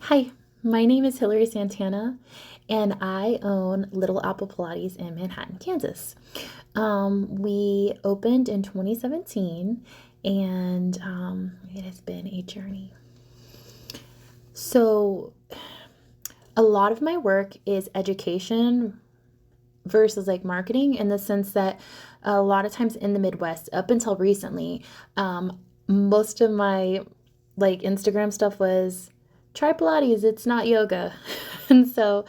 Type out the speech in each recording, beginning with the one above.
Hi, my name is Hillary Santana, and I own Little Apple Pilates in Manhattan, Kansas. We opened in 2017, and it has been a journey. So, a lot of my work is education versus like marketing in the sense that a lot of times in the Midwest, up until recently, most of my like Instagram stuff was try Pilates, it's not yoga. And so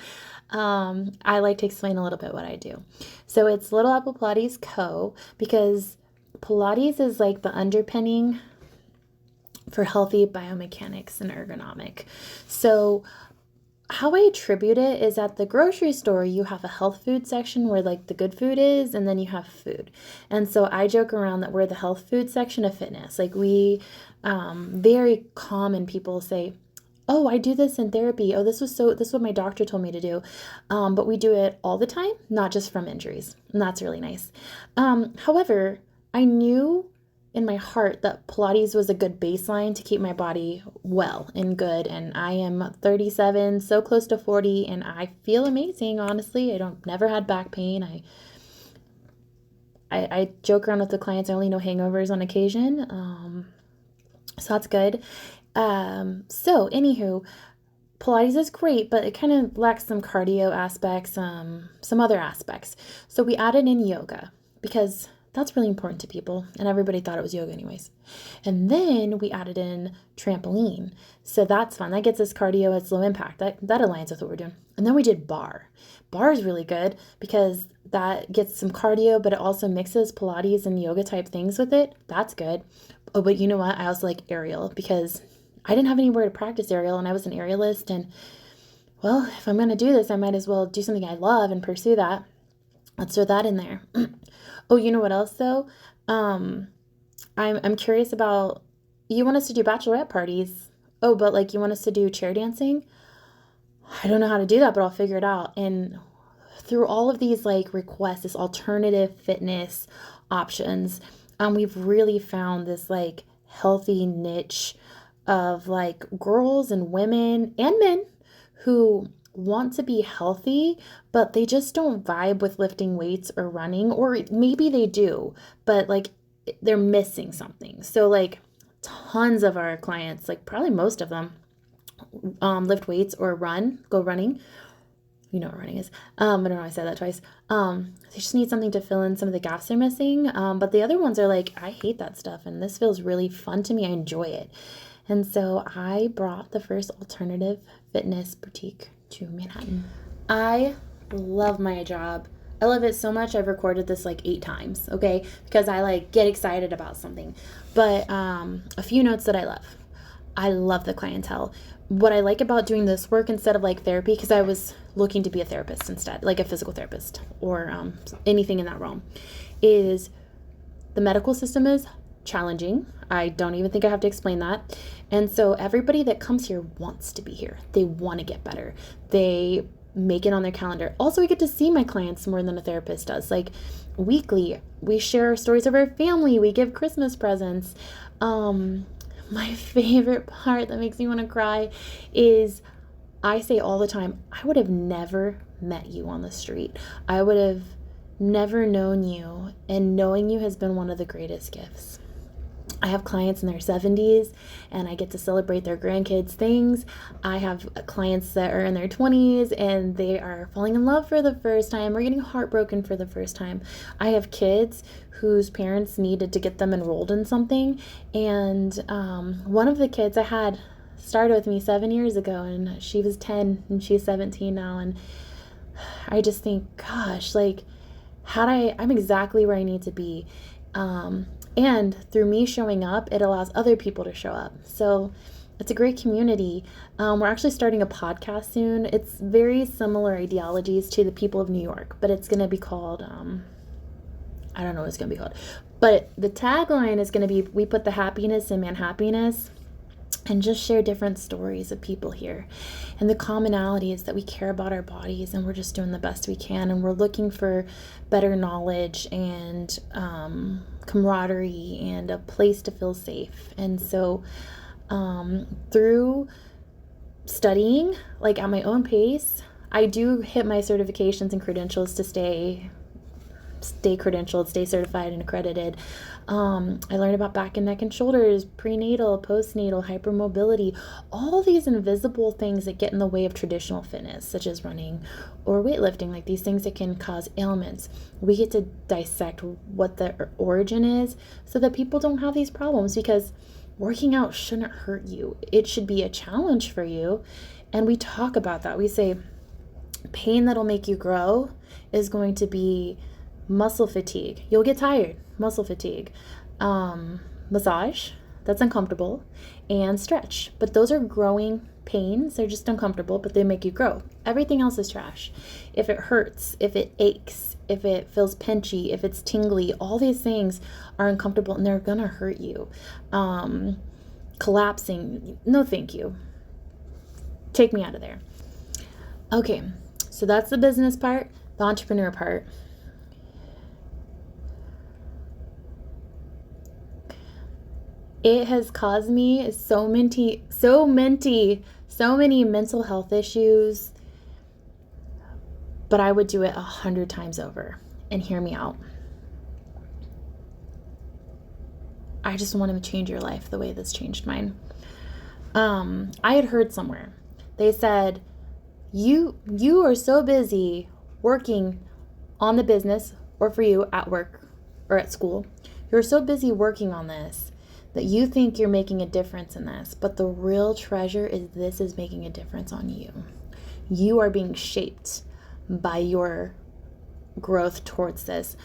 I like to explain a little bit what I do. So it's Little Apple Pilates Co. because Pilates is like the underpinning for healthy biomechanics and ergonomic. So how I attribute it is at the grocery store, you have a health food section where like the good food is, and then you have food. And so I joke around that we're the health food section of fitness. Like very common people say, oh, I do this in therapy. Oh, this is what my doctor told me to do. But we do it all the time, not just from injuries. And that's really nice. However, I knew in my heart that Pilates was a good baseline to keep my body well and good. And I am 37, so close to 40, and I feel amazing, honestly. I don't never had back pain. I joke around with the clients, I only know hangovers on occasion. So that's good. So anywho, Pilates is great, but it kind of lacks some cardio aspects, some other aspects. So we added in yoga because that's really important to people, and everybody thought it was yoga anyways. And then we added in trampoline. So that's fun. That gets us cardio, it's low impact. That aligns with what we're doing. And then we did bar. Bar is really good because that gets some cardio, but it also mixes Pilates and yoga type things with it. That's good. Oh, but you know what? I also like aerial because I didn't have anywhere to practice aerial, and I was an aerialist. And well, if I'm going to do this, I might as well do something I love and pursue that. Let's throw that in there. Oh, you know what else though? I'm curious about, you want us to do bachelorette parties. Oh, but like you want us to do chair dancing? I don't know how to do that, but I'll figure it out. And through all of these like requests, this alternative fitness options, we've really found this like healthy niche of like girls and women and men who want to be healthy, but they just don't vibe with lifting weights or running, or maybe they do, but like they're missing something. So like tons of our clients, like probably most of them, lift weights or go running. You know what running is. I don't know why I said that twice. They just need something to fill in some of the gaps they're missing. But the other ones are like, I hate that stuff, and this feels really fun to me. I enjoy it. And so I brought the first alternative fitness boutique to Manhattan. I love my job. I love it so much I've recorded this like 8 times, okay? Because I like get excited about something. But a few notes that I love. I love the clientele. What I like about doing this work instead of like therapy, because I was looking to be a therapist instead, like a physical therapist or anything in that realm, is the medical system is challenging. I don't even think I have to explain that. And so everybody that comes here wants to be here. They want to get better. They make it on their calendar. Also, I get to see my clients more than a therapist does. Like weekly, we share stories of our family. We give Christmas presents. My favorite part that makes me want to cry is I say all the time, I would have never met you on the street. I would have never known you, and knowing you has been one of the greatest gifts. I have clients in their 70s, and I get to celebrate their grandkids' things. I have clients that are in their 20s, and they are falling in love for the first time or getting heartbroken for the first time. I have kids whose parents needed to get them enrolled in something, and one of the kids I had started with me 7 years ago, and she was 10, and she's 17 now, and I just think, gosh, like, I'm exactly where I need to be. And through me showing up, it allows other people to show up. So it's a great community. We're actually starting a podcast soon. It's very similar ideologies to the people of New York, but it's going to be called, I don't know what it's going to be called. But the tagline is going to be, we put the happiness in Manhappiness, and just share different stories of people here. And the commonality is that we care about our bodies, and we're just doing the best we can, and we're looking for better knowledge and camaraderie and a place to feel safe. And so through studying like at my own pace. I do hit my certifications and credentials to stay credentialed, stay certified and accredited. I learned about back and neck and shoulders, prenatal, postnatal, hypermobility, all these invisible things that get in the way of traditional fitness, such as running or weightlifting, like these things that can cause ailments. We get to dissect what the origin is so that people don't have these problems, because working out shouldn't hurt you. It should be a challenge for you. And we talk about that. We say pain that'll make you grow is going to be muscle fatigue. You'll get tired. Muscle fatigue. Massage, that's uncomfortable. And stretch. But those are growing pains. They're just uncomfortable, but they make you grow. Everything else is trash. If it hurts, if it aches, if it feels pinchy, if it's tingly, all these things are uncomfortable and they're gonna hurt you. Collapsing, no thank you. Take me out of there. Okay, so that's the business part. The entrepreneur part. It has caused me so many mental health issues, but I would do it 100 times over. And hear me out. I just want to change your life the way this changed mine. I had heard somewhere, they said, you are so busy working on the business, or for you at work or at school, you're so busy working on this that you think you're making a difference in this, but the real treasure is this is making a difference on you. You are being shaped by your growth towards this.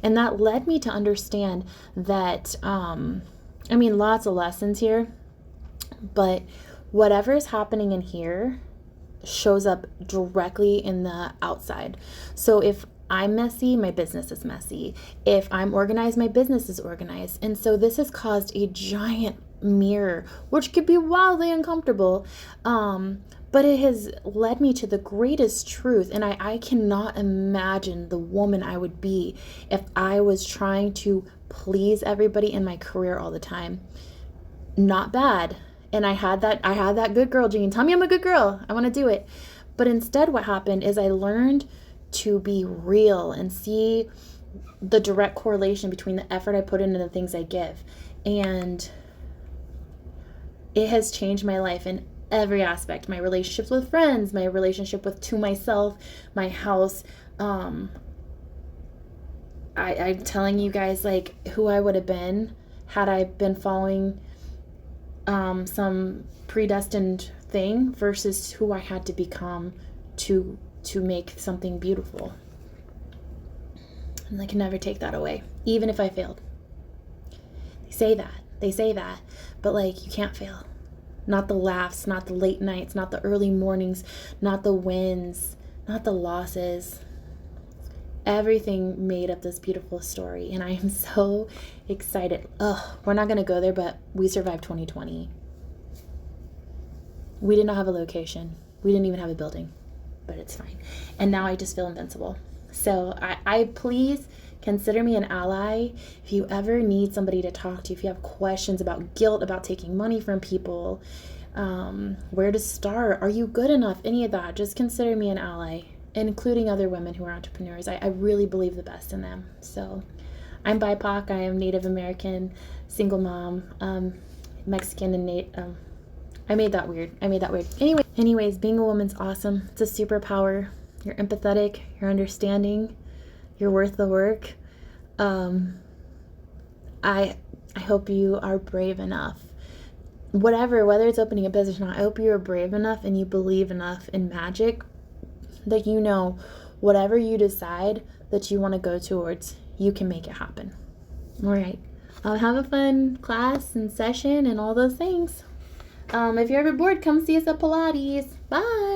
And that led me to understand that, lots of lessons here, but whatever is happening in here shows up directly in the outside. So if I'm messy, my business is messy. If I'm organized, my business is organized. And so this has caused a giant mirror, which could be wildly uncomfortable, but it has led me to the greatest truth. And I cannot imagine the woman I would be if I was trying to please everybody in my career all the time. Not bad. And I had that good girl gene. Tell me I'm a good girl. I want to do it. But instead what happened is I learned to be real and see the direct correlation between the effort I put into the things I give. And it has changed my life in every aspect. My relationships with friends, my relationship to myself, my house. I'm telling you guys, like, who I would have been had I been following some predestined thing versus who I had to become to make something beautiful. And I can never take that away, even if I failed. They say that, but like, you can't fail. Not the laughs, not the late nights, not the early mornings, not the wins, not the losses. Everything made up this beautiful story, and I am so excited. We're not going to go there, but we survived 2020. We did not have a location. We didn't even have a building, but it's fine. And now I just feel invincible. So I please consider me an ally. If you ever need somebody to talk to, if you have questions about guilt, about taking money from people, where to start, are you good enough, any of that, just consider me an ally, including other women who are entrepreneurs. I really believe the best in them. So I'm BIPOC. I am Native American, single mom, Mexican and I made that weird. Anyways, being a woman's awesome. It's a superpower. You're empathetic. You're understanding. You're worth the work. I hope you are brave enough. Whether it's opening a business or not, I hope you are brave enough and you believe enough in magic that you know whatever you decide that you want to go towards, you can make it happen. All right. Have a fun class and session and all those things. If you're ever bored, come see us at Pilates. Bye.